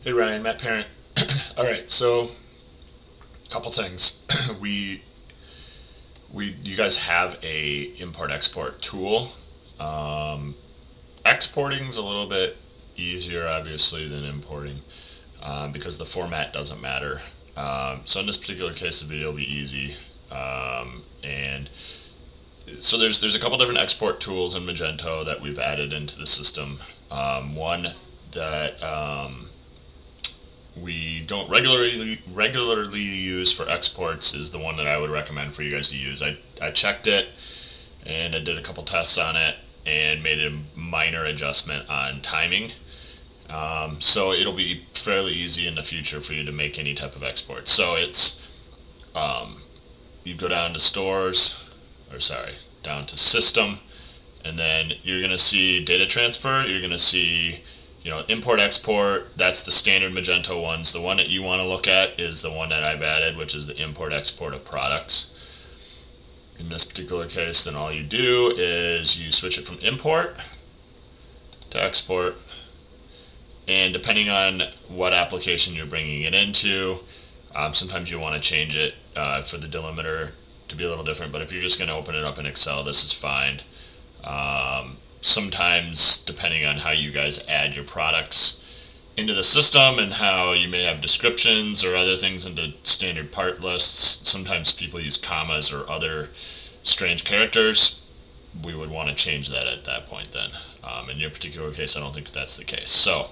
Hey Ryan, Matt Parent. All right, so a couple things. we you guys have a import export tool. Um, Exporting's a little bit easier, obviously, than importing because the format doesn't matter. So in this particular case, the video will be easy. And so there's a couple different export tools in Magento that we've added into the system. One that we don't regularly use for exports is the one that I would recommend for you guys to use. I checked it and I did a couple tests on it and made a minor adjustment on timing. So it'll be fairly easy in the future for you to make any type of export. So it's you go down to stores, or sorry, down to system, and then you're going to see data transfer. You're going to see import export. That's the standard Magento ones. The one that you want to look at is the one that I've added, which is the import export of products. In this particular case, then all you do is you switch it from import to export, and depending on what application you're bringing it into, sometimes you want to change it for the delimiter to be a little different, but if you're just going to open it up in Excel, this is fine. Sometimes, depending on how you guys add your products into the system and how you may have descriptions or other things into standard part lists, sometimes people use commas or other strange characters. We would want to change that at that point then. In your particular case, I don't think that's the case. So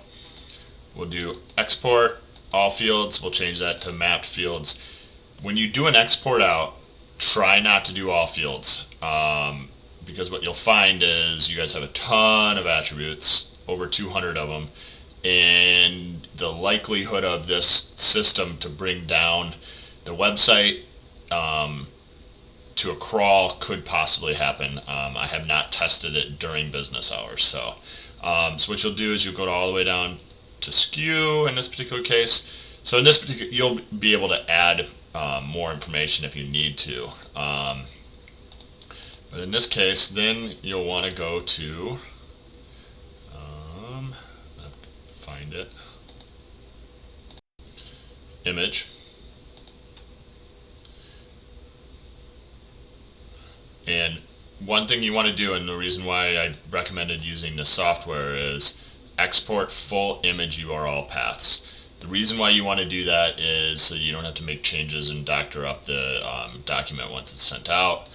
we'll do export all fields. We'll change that to mapped fields. When you do an export out, try not to do all fields. Because what you'll find is you guys have a ton of attributes, over 200 of them, and the likelihood of this system to bring down the website to a crawl could possibly happen. I have not tested it during business hours. So what you'll do is you'll go all the way down to SKU in this particular case. So in this particular, you'll be able to add more information if you need to. But in this case, then you'll want to go to, find it, image, and one thing you want to do, and the reason why I recommended using this software, is export full image URL paths. The reason why you want to do that is so you don't have to make changes and doctor up the document once it's sent out.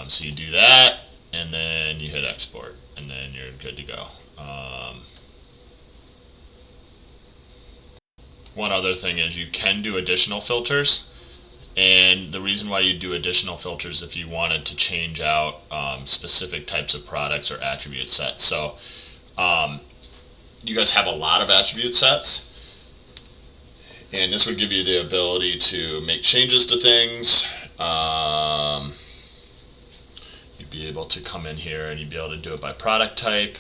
So you do that, and then you hit export, and then you're good to go. One other thing is you can do additional filters, and the reason why you do additional filters if you wanted to change out specific types of products or attribute sets. So you guys have a lot of attribute sets, and this would give you the ability to make changes to things. You'd be able to come in here and you'd be able to do it by product type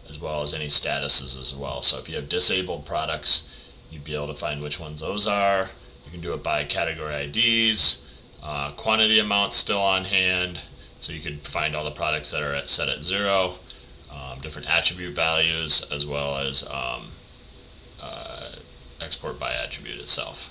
as well as any statuses as well. So if you have disabled products, you'd be able to find which ones those are. You can do it by category IDs, quantity amounts still on hand, so you could find all the products that are set at 0, different attribute values, as well as export by attribute itself.